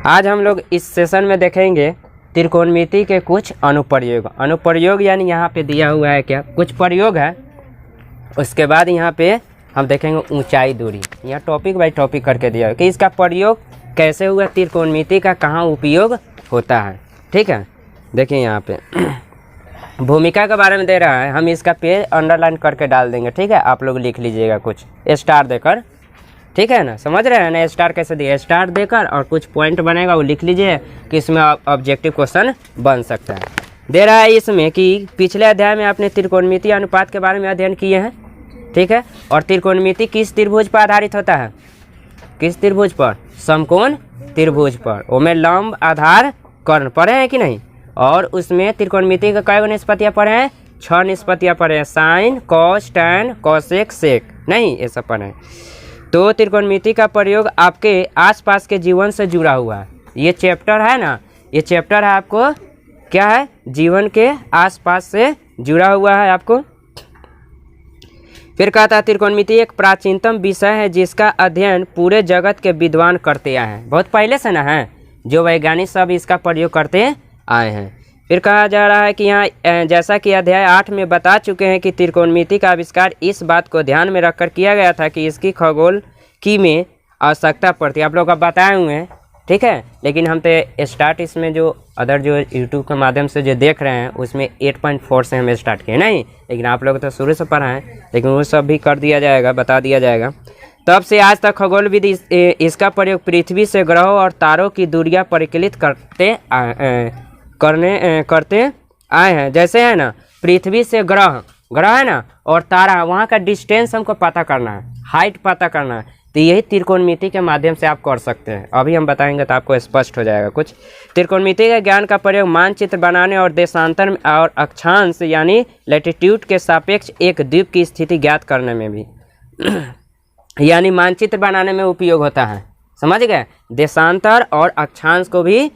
आज हम लोग इस सेशन में देखेंगे त्रिकोणमिति के कुछ अनुप्रयोग। अनुप्रयोग यानी यहाँ पे दिया हुआ है क्या, कुछ प्रयोग है। उसके बाद यहाँ पे हम देखेंगे ऊंचाई दूरी। यहाँ टॉपिक बाय टॉपिक करके दिया है कि इसका प्रयोग कैसे हुआ, त्रिकोणमिति का कहाँ उपयोग होता है। ठीक है, देखिए यहाँ पे भूमिका के बारे में दे रहा है, हम इसका पेज अंडरलाइन करके डाल देंगे। ठीक है, आप लोग लिख लीजिएगा कुछ स्टार देकर। ठीक है ना, समझ रहे हैं ना स्टार कैसे दिया, स्टार देकर और कुछ पॉइंट बनेगा वो लिख लीजिए कि इसमें ऑब्जेक्टिव क्वेश्चन बन सकता है। दे रहा है इसमें कि पिछले अध्याय में आपने त्रिकोणमिति अनुपात के बारे में अध्ययन किए हैं। ठीक है, और त्रिकोणमिति किस त्रिभुज पर आधारित होता है, किस त्रिभुज पर, समकोण त्रिभुज पर। उसमें लंब आधार कर्ण पढ़े हैं कि नहीं, और उसमें त्रिकोणमिति का कई निष्पत्तियाँ पढ़े हैं, 6 निष्पत्तियाँ पढ़े हैं, sine cos tan cosec sec, नहीं ये सब पढ़े हैं। तो त्रिकोणमिति का प्रयोग आपके आसपास के जीवन से जुड़ा हुआ है। ये चैप्टर है ना, ये चैप्टर है आपको क्या है, जीवन के आसपास से जुड़ा हुआ है आपको। फिर कहता है त्रिकोणमिति एक प्राचीनतम विषय है जिसका अध्ययन पूरे जगत के विद्वान करते आए हैं। बहुत पहले से ना है, जो वैज्ञानिक सब इसका प्रयोग करते आए हैं। फिर कहा जा रहा है कि यहाँ जैसा कि अध्याय 8 में बता चुके हैं कि त्रिकोणमिति का आविष्कार इस बात को ध्यान में रखकर किया गया था कि इसकी खगोल की में आवश्यकता पड़ती है। आप लोग अब बताए हुए हैं, ठीक है, लेकिन हम तो स्टार्ट इसमें जो अदर जो यूट्यूब के माध्यम से जो देख रहे हैं उसमें 8.4 से हमें स्टार्ट किए नहीं, लेकिन आप लोग तो शुरू से पढ़ा है, लेकिन वो सब भी कर दिया जाएगा, बता दिया जाएगा। तब से आज तक खगोल विधि इसका प्रयोग पृथ्वी से ग्रहों और तारों की दूरियाँ परिकलित करते आए हैं। जैसे है ना, पृथ्वी से ग्रह है ना, और तारा, वहाँ का डिस्टेंस हमको पता करना है, हाइट पता करना है, तो यही त्रिकोणमिति के माध्यम से आप कर सकते हैं। अभी हम बताएंगे तो आपको स्पष्ट हो जाएगा कुछ। त्रिकोणमिति के ज्ञान का प्रयोग मानचित्र बनाने और देशांतर और अक्षांश यानी लैटिट्यूड के सापेक्ष एक द्वीप की स्थिति ज्ञात करने में भी यानी मानचित्र बनाने में उपयोग होता है। समझ गए, देशांतर और अक्षांश को भी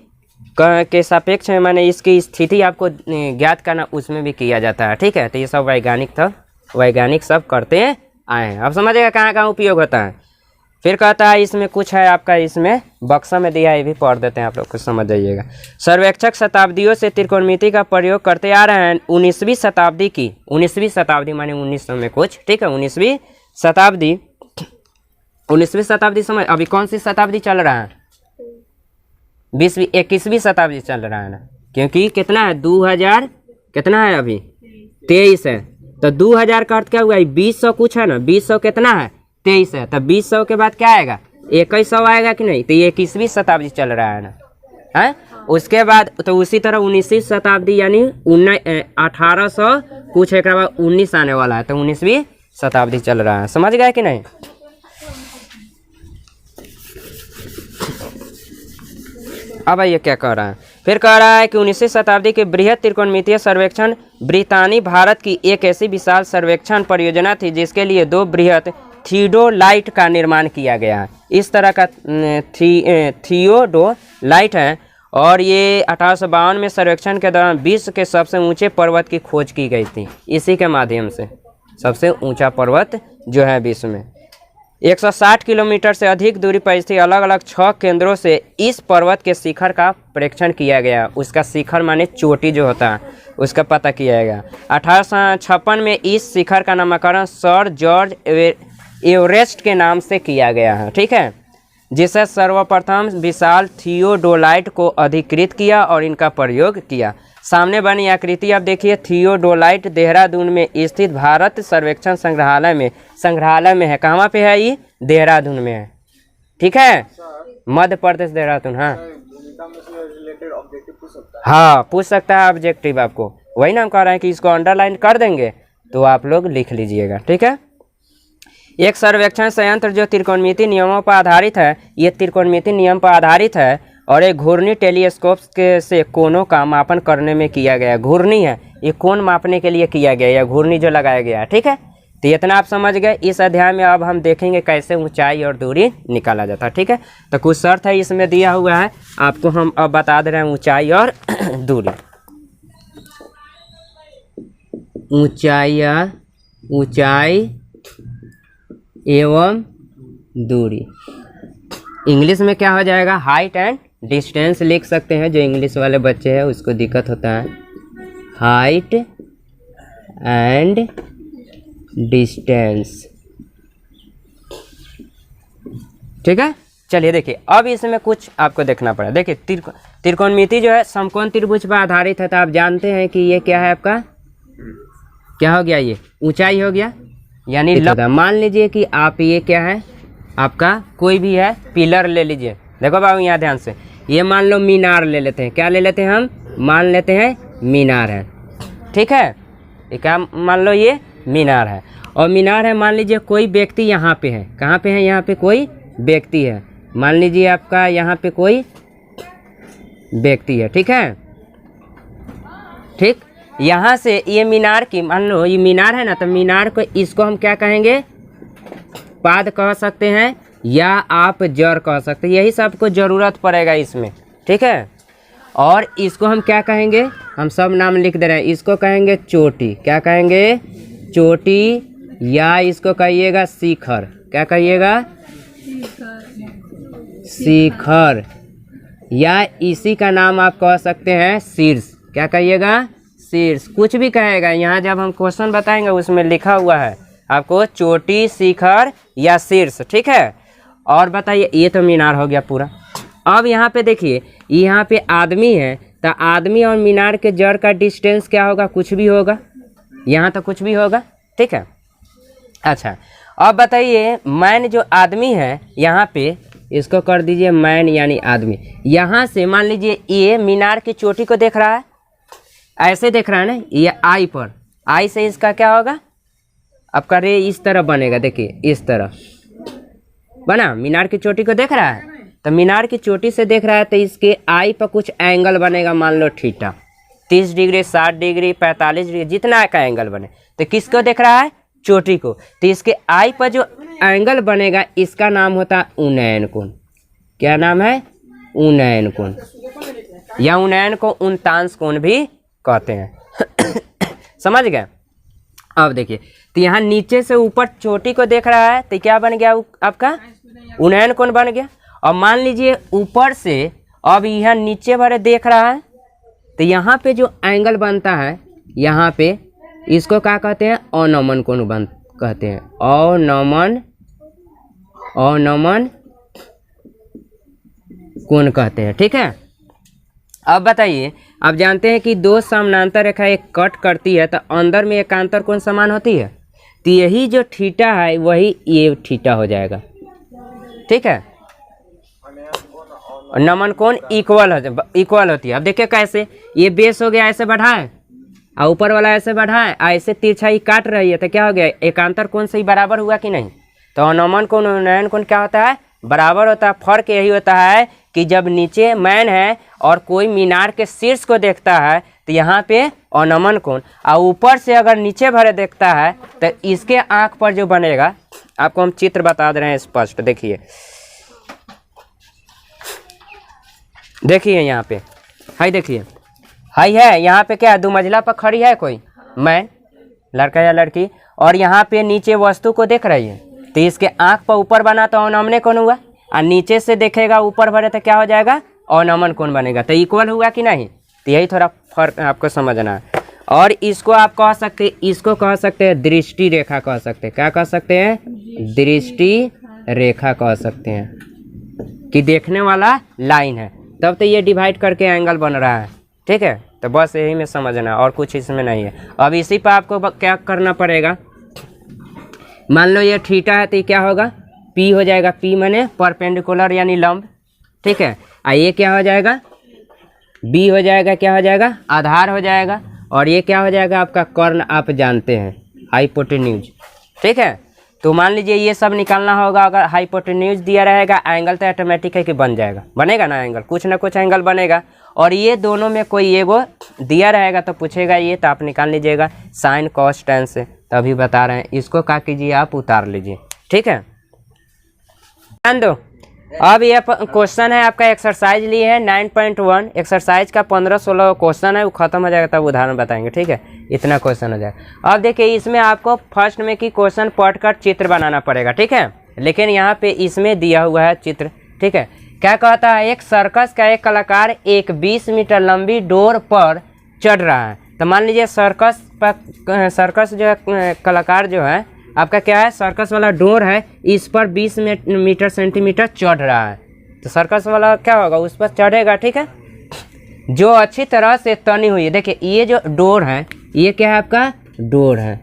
के सापेक्ष में मैंने इसकी स्थिति आपको ज्ञात करना, उसमें भी किया जाता है। ठीक है, तो ये सब वैज्ञानिक सब करते आए हैं। अब समझिएगा कहाँ कहाँ उपयोग होता है। फिर कहता है इसमें कुछ है आपका, इसमें बक्सा में दिया है, ये भी पढ़ देते हैं, आप लोग कुछ समझ जाइएगा। सर्वेक्षक शताब्दियों से त्रिकोणमिति का प्रयोग करते आ रहे हैं। 19वीं शताब्दी माने 1900 में कुछ, ठीक है, 19वीं शताब्दी समझ, अभी कौन सी शताब्दी चल रहा है, 21वीं शताब्दी चल रहा है ना, क्योंकि कितना है 2000 कितना है अभी 23 है, तो 2000 का अर्थ क्या हुआ, 2000 कुछ है ना, 2000 कितना है 23 है, तो 2000 के बाद क्या आएगा 2100 आएगा कि नहीं, तो ये 21वीं शताब्दी चल रहा है ना, है। उसके बाद तो उसी तरह 19वीं शताब्दी यानी 1800 कुछ एक बाद 19 आने वाला है, तो 19वीं शताब्दी चल रहा है। समझ गए कि नहीं। अब ये क्या कह रहा है, फिर कह रहा है कि 19वीं शताब्दी के बृहद त्रिकोणमितीय सर्वेक्षण ब्रितानी भारत की एक ऐसी विशाल सर्वेक्षण परियोजना थी जिसके लिए 2 बृहद थियोडोलाइट का निर्माण किया गया है। इस तरह का थियोडोलाइट है, और ये 1852 में सर्वेक्षण के दौरान विश्व के सबसे ऊंचे पर्वत की खोज की गई थी। इसी के माध्यम से सबसे ऊंचा पर्वत जो है विश्व में 160 किलोमीटर से अधिक दूरी पर स्थित अलग अलग 6 केंद्रों से इस पर्वत के शिखर का परीक्षण किया गया। उसका शिखर माने चोटी जो होता है उसका पता किया गया। 1856 में इस शिखर का नामकरण सर जॉर्ज एवरेस्ट के नाम से किया गया है। ठीक है, जिसे सर्वप्रथम विशाल थियोडोलाइट को अधिकृत किया और इनका प्रयोग किया। सामने बनी आकृति आप देखिए, थियोडोलाइट देहरादून में स्थित भारत सर्वेक्षण संग्रहालय में है। कहाँ पे है ये, देहरादून में है। ठीक है, मध्य प्रदेश देहरादून। हाँ पूछ सकता है ऑब्जेक्टिव आपको, वही ना हम कह रहे हैं कि इसको अंडरलाइन कर देंगे तो आप लोग लिख लीजिएगा। ठीक है, एक सर्वेक्षण संयंत्र जो त्रिकोणमिति नियमों पर आधारित है, ये त्रिकोणमिति नियम पर आधारित है, और एक घूर्णी टेलीस्कोप से कोणों का मापन करने में किया गया। घूर्णी है, ये कोण मापने के लिए किया गया, या घूर्णी जो लगाया गया है। ठीक है, तो इतना आप समझ गए। इस अध्याय में अब हम देखेंगे कैसे ऊंचाई और दूरी निकाला जाता है। ठीक है, तो कुछ शर्त है इसमें दिया हुआ है, आपको हम अब बता दे रहे हैं ऊंचाई और दूरी। ऊंचाई एवं दूरी, इंग्लिश में क्या हो जाएगा, हाइट एंड डिस्टेंस लिख सकते हैं, जो इंग्लिश वाले बच्चे हैं उसको दिक्कत होता है, हाइट एंड डिस्टेंस। ठीक है, चलिए देखिए अब इसमें कुछ आपको देखना पड़ा। देखिए त्रिकोणमिति जो है समकोण त्रिभुज पर आधारित है, तो आप जानते हैं कि ये क्या है आपका, क्या हो गया, ये ऊंचाई हो गया यानी मान लीजिए कि आप ये क्या है आपका कोई भी है पिलर ले लीजिए। देखो बाबू यहाँ ध्यान से, ये मान लो मीनार ले लेते हैं, क्या ले लेते हैं हम, मान लेते हैं मीनार है। ठीक है, ये क्या मान लो ये मीनार है, और मीनार है मान लीजिए कोई व्यक्ति यहाँ पे है, कहाँ पे है, यहाँ पे कोई व्यक्ति है, मान लीजिए आपका यहाँ पे कोई व्यक्ति है। ठीक है, ठीक, यहाँ से ये मीनार की मान लो ये मीनार है ना, तो मीनार को इसको हम क्या कहेंगे, पाद कह सकते हैं या आप जड़ कह सकते हैं, यही सबको ज़रूरत पड़ेगा इसमें। ठीक है, और इसको हम क्या कहेंगे, हम सब नाम लिख दे रहे हैं, इसको कहेंगे चोटी, क्या कहेंगे, चोटी, या इसको कहिएगा शिखर, क्या कहिएगा, शिखर, या इसी का नाम आप कह सकते हैं शीर्ष, क्या कहिएगा, शीर्ष, कुछ भी कहेगा। यहाँ जब हम क्वेश्चन बताएंगे उसमें लिखा हुआ है आपको चोटी, शिखर या शीर्ष। ठीक है, और बताइए, ये तो मीनार हो गया पूरा। अब यहाँ पे देखिए, यहाँ पे आदमी है, तो आदमी और मीनार के जड़ का डिस्टेंस क्या होगा, कुछ भी होगा, यहाँ तो कुछ भी होगा। ठीक है, अच्छा अब बताइए, मैन जो आदमी है यहाँ पे, इसको कर दीजिए मैन यानी आदमी। यहाँ से मान लीजिए ये मीनार की चोटी को देख रहा है, ऐसे देख रहा है ना, ये आई पर, आई से इसका क्या होगा आपका रे इस तरह बनेगा, देखिए इस तरह बना, मीनार की चोटी को देख रहा है, तो मीनार की चोटी से देख रहा है, तो इसके आई पर कुछ एंगल बनेगा, मान लो थीटा, 30 डिग्री, 60 डिग्री, 45 डिग्री, जितना का एंगल बने, तो किसको देख रहा है, चोटी को, तो इसके आई पर जो एंगल बनेगा इसका नाम होता है उन्नयन कोण। क्या नाम है, उन्नयन कोण, या उन्नयन को उनतांश कोण भी कहते हैं। समझ गए। अब देखिए, तो यहाँ नीचे से ऊपर चोटी को देख रहा है, तो क्या बन गया आपका उन्नयन कोण बन गया। और मान लीजिए ऊपर से अब यह नीचे भरे देख रहा है, तो यहाँ पे जो एंगल बनता है, यहाँ पे इसको क्या कहते हैं, अवनमन कोण कहते हैं, अवनमन कोण कहते हैं। ठीक है, अब बताइए, आप जानते हैं कि दो समानांतर रेखा एक कट करती है, तो अंदर में एकांतर कोण समान होती है, तो यही जो थीटा है वही ये थीटा हो जाएगा। ठीक है, नमन कोण इक्वल होती है। अब देखिए कैसे, ये बेस हो गया ऐसे बढ़ाए, और ऊपर वाला ऐसे बढ़ाए, ऐसे तिरछाई काट रही है, तो क्या हो गया, एकांतर कोण से ही बराबर हुआ कि नहीं। तो अवनमन कोण उन्नयन कोण क्या होता है, बराबर होता है। फर्क यही होता है कि जब नीचे मैन है और कोई मीनार के शीर्ष को देखता है, तो यहाँ पे अवनमन कोण, और ऊपर से अगर नीचे भरे देखता है, तो इसके आंख पर जो बनेगा, आपको हम चित्र बता दे रहे हैं स्पष्ट। देखिए देखिए यहाँ पे हाई, देखिए हाई है, यहाँ पे क्या है, 2 मंजिला पर खड़ी है कोई मैन, लड़का या लड़की, और यहाँ पे नीचे वस्तु को देख रही है, तो इसके आंख पर ऊपर बना तो अवनमन कोण हुआ, और नीचे से देखेगा ऊपर भरे तो क्या हो जाएगा, अवनमन कोण बनेगा। तो इक्वल हुआ कि नहीं, तो यही थोड़ा फर्क आपको समझना है। और इसको आप कह सकते हैं, इसको कह सकते हैं दृष्टि रेखा कह सकते हैं, क्या कह सकते हैं, दृष्टि रेखा कह सकते हैं, कि देखने वाला लाइन है, तब तो ये डिवाइड करके एंगल बन रहा है। ठीक है, तो बस यही में समझना, और कुछ इसमें नहीं है। अब इसी पर आपको क्या करना पड़ेगा, मान लो ये थीटा है, तो क्या होगा, पी हो जाएगा, पी माने परपेंडिकुलर यानी लंब। ठीक है, ये क्या हो जाएगा, बी हो जाएगा, क्या हो जाएगा, आधार हो जाएगा, और ये क्या हो जाएगा आपका कर्ण, आप जानते हैं हाइपोटेन्यूज। ठीक है, तो मान लीजिए ये सब निकालना होगा, अगर हाइपोटेन्यूज दिया रहेगा, एंगल तो ऑटोमेटिक है कि बन जाएगा, बनेगा ना एंगल, कुछ ना कुछ एंगल बनेगा। और ये दोनों में कोई एगो दिया रहेगा तो पूछेगा ये, तो आप निकाल लीजिएगा साइन कॉस टेन से, तो अभी बता रहे हैं, इसको क्या कीजिए, आप उतार लीजिए। ठीक है, ध्यान दो। अब ये क्वेश्चन है आपका, एक्सरसाइज लिए है 9.1, एक्सरसाइज का 15-16 क्वेश्चन है, वो खत्म हो जाएगा तब उदाहरण बताएंगे। ठीक है, इतना क्वेश्चन हो जाएगा। अब देखिए, इसमें आपको फर्स्ट में कि क्वेश्चन पढ़कर चित्र बनाना पड़ेगा। ठीक है, लेकिन यहाँ पे इसमें दिया हुआ है चित्र। ठीक है, क्या कहता है, एक सर्कस का एक कलाकार एक 20 मीटर लंबी डोर पर चढ़ रहा है। तो मान लीजिए सर्कस जो है कलाकार जो है आपका क्या है, सर्कस वाला डोर है, इस पर 20 मीटर सेंटीमीटर चढ़ रहा है। तो सर्कस वाला क्या होगा, उस पर चढ़ेगा, ठीक है, जो अच्छी तरह से तनी हुई है। देखिए ये जो डोर है ये क्या है, आपका डोर है,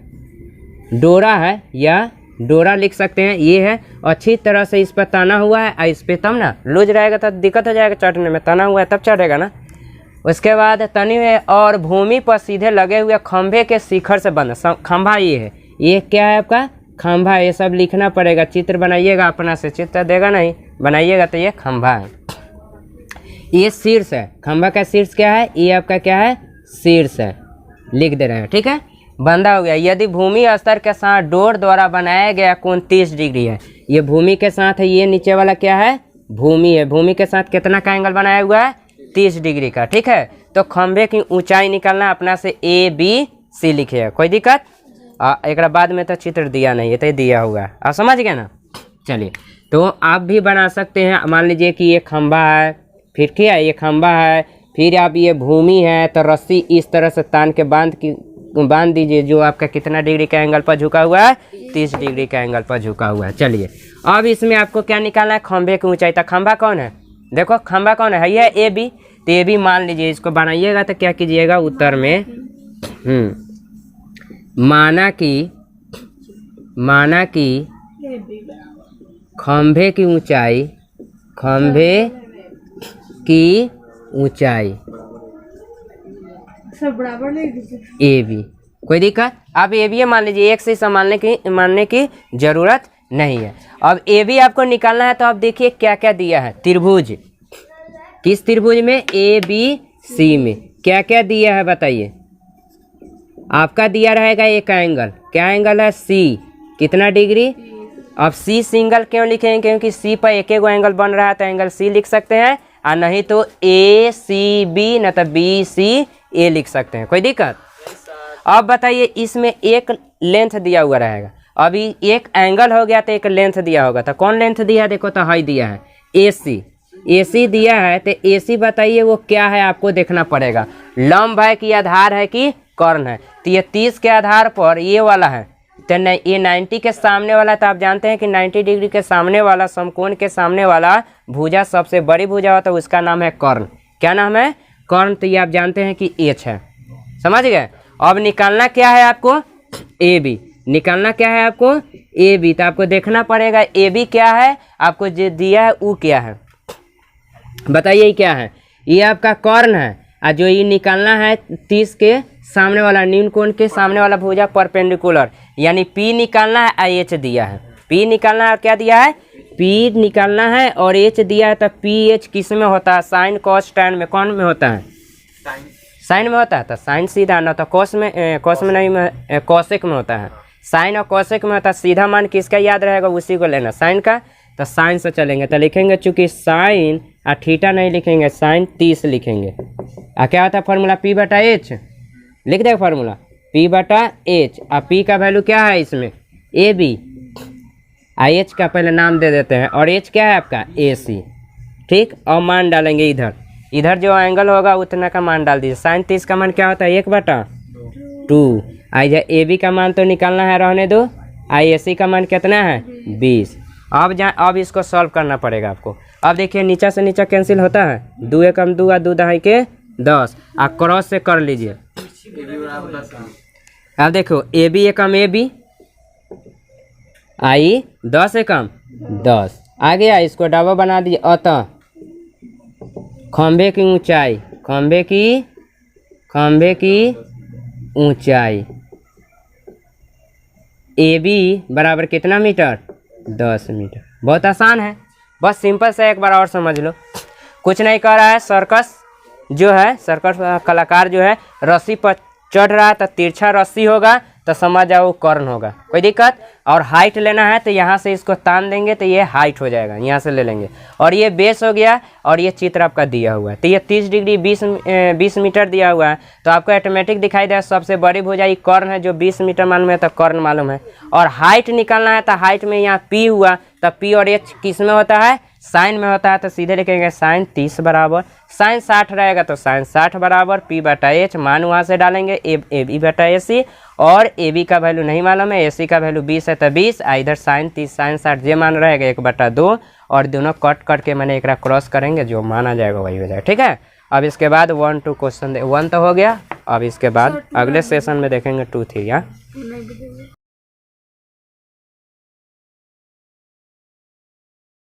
डोरा है या डोरा लिख सकते हैं, ये है अच्छी तरह से इस पर तना हुआ है। इस पर तब ना लूज रहेगा तो दिक्कत हो जाएगा चढ़ने में, तना हुआ है तब चढ़ेगा ना। उसके बाद तनी हुई और भूमि पर सीधे लगे हुए खंभे के शिखर से बंद, खंभा ये है, ये क्या है आपका खंभा। ये सब लिखना पड़ेगा, चित्र बनाइएगा अपना से, चित्र देगा नहीं बनाइएगा तो ये खंभा है। ये शीर्ष है, खंभा का शीर्ष क्या है, ये आपका क्या है, शीर्ष है, लिख दे रहे हैं, ठीक है, बंधा हो गया। यदि भूमि स्तर के साथ डोर द्वारा बनाया गया कोण 30 डिग्री है, ये भूमि के साथ है, ये नीचे वाला क्या है, भूमि है, भूमि के साथ कितना का एंगल बनाया हुआ है, 30 डिग्री का, ठीक है। तो खंभे की ऊंचाई निकालना अपना से ABC लिखे, कोई दिक्कत। एक बाद में तो चित्र दिया नहीं है, तो दिया हुआ है, आप समझ गए ना। चलिए तो आप भी बना सकते हैं। मान लीजिए कि ये खंभा है, फिर क्या है, ये खंभा है, फिर आप ये भूमि है, तो रस्सी इस तरह से तान के बांध दीजिए, जो आपका कितना डिग्री का एंगल पर झुका हुआ है, 30 डिग्री का एंगल पर झुका हुआ है। चलिए अब इसमें आपको क्या निकालना है, खंभे की ऊंचाई। तो खंभा कौन है, देखो खंभा कौन है, ये AB। तो AB मान लीजिए, इसको बनाइएगा तो क्या कीजिएगा, उत्तर में माना कि खंभे की ऊंचाई, खंभे की ऊंचाई सब बराबर लिख दीजिए, AB, कोई दिक्कत। आप AB मान लीजिए, एक से मानने की जरूरत नहीं है। अब AB आपको निकालना है, तो आप देखिए क्या क्या दिया है, त्रिभुज, किस त्रिभुज में, ABC में क्या क्या दिया है बताइए। आपका दिया रहेगा एक एंगल, क्या एंगल है, C, कितना डिग्री। अब C सिंगल क्यों लिखेंगे, क्योंकि C पर एक एंगल बन रहा है, तो एंगल C लिख सकते हैं, और नहीं तो ACB न तो BCA लिख सकते हैं, कोई दिक्कत। अब बताइए इसमें एक लेंथ दिया हुआ रहेगा, अभी एक एंगल हो गया तो एक लेंथ दिया होगा, तो कौन लेंथ दिया है, देखो तो हाई दिया है, AC दिया है। तो AC बताइए वो क्या है, आपको देखना पड़ेगा, लंब है कि आधार है कि कर्ण है। तो ये 30 के आधार पर ये वाला है, तो ये 90 के सामने वाला, तो आप जानते हैं कि 90 डिग्री के सामने वाला, समकोण के सामने वाला भुजा सबसे बड़ी भुजा होता है, उसका नाम है कर्ण। क्या नाम है, कर्ण। तो ये आप जानते हैं कि H है, समझ गए। अब निकालना क्या है आपको, AB, निकालना क्या है आपको, AB। तो आपको देखना पड़ेगा AB क्या है, आपको जो दिया है वो क्या है, बताइए क्या है। ये आपका कर्ण है, और जो ये निकालना है 30 के सामने वाला, न्यून कोण के सामने वाला भुजा परपेंडिकुलर, यानी P निकालना है, H दिया है, P निकालना है, क्या दिया है, P निकालना है, और H दिया है। तो PH किस में होता है, साइन कॉस टैन में, कौन में होता है, साइन में होता है। तो साइन सीधा ना, तो कॉस में नहीं, कॉसेक में होता है, साइन और कॉसेक में होता है। सीधा मान किसका याद रहेगा, उसी को लेना, साइन का। तो साइन से चलेंगे, तो लिखेंगे चूंकि साइन और थीटा नहीं लिखेंगे, साइन 30 लिखेंगे। क्या होता है फार्मूला, P/H, लिख देगा फार्मूला P/H। और P का वैल्यू क्या है इसमें, AB, H का पहले नाम दे देते हैं, और H क्या है आपका, AC, ठीक। और मान डालेंगे इधर जो एंगल होगा उतना का मान डाल दीजिए। साइन 30 का मान क्या होता है, 1/2। AB का मान तो निकालना है, रहने दो। AC का मान कितना है, 20। अब इसको सॉल्व करना पड़ेगा आपको। अब देखिए नीचा से नीचा कैंसिल होता है, 2 एकम 2 और 2 दहाई के 10, आप क्रॉस से कर लीजिए। अब देखो AB एकम AB, आई 10 एकम 10 आ गया, इसको डबल बना दीजिए। अतः खंभे की ऊंचाई AB बराबर कितना मीटर, 10 मीटर। बहुत आसान है, बस सिंपल से एक बार और समझ लो। कुछ नहीं कर रहा है, सर्कस कलाकार जो है रस्सी पर चढ़ रहा है, तो तिरछा रस्सी होगा तो समझ जाओ कर्ण होगा, कोई दिक्कत। और हाइट लेना है तो यहाँ से इसको तान देंगे तो ये हाइट हो जाएगा, यहाँ से ले लेंगे। और ये बेस हो गया, और ये चित्र आपका दिया हुआ है। तो ये 30 डिग्री 20 मीटर दिया हुआ है, तो आपको ऑटोमेटिक दिखाई दे सबसे बड़ी भुजा कर्ण है, जो 20 मीटर मालूम है तो कर्ण मालूम है। और हाइट निकालना है, तो हाइट में यहाँ P हुआ, तो P और H किस में होता है, साइन में होता है तो सीधे लिखेंगे साइन 30 बराबर, साइन 60 रहेगा तो साइन 60 बराबर पी बटा एच, मान वहाँ से डालेंगे ए बी बटा ए सी, और ए बी का वैल्यू नहीं मालूम है, ए सी का वैल्यू 20 है तो 20, इधर साइन 30 साइन 60 जो मान रहेगा 1/2, और दोनों कट करके मैंने एक क्रॉस करेंगे, जो माना जाएगा वही हो जाएगा। ठीक है, अब इसके बाद 1 2 क्वेश्चन 1 तो हो गया। अब इसके बाद अगले सेशन में देखेंगे 2 3।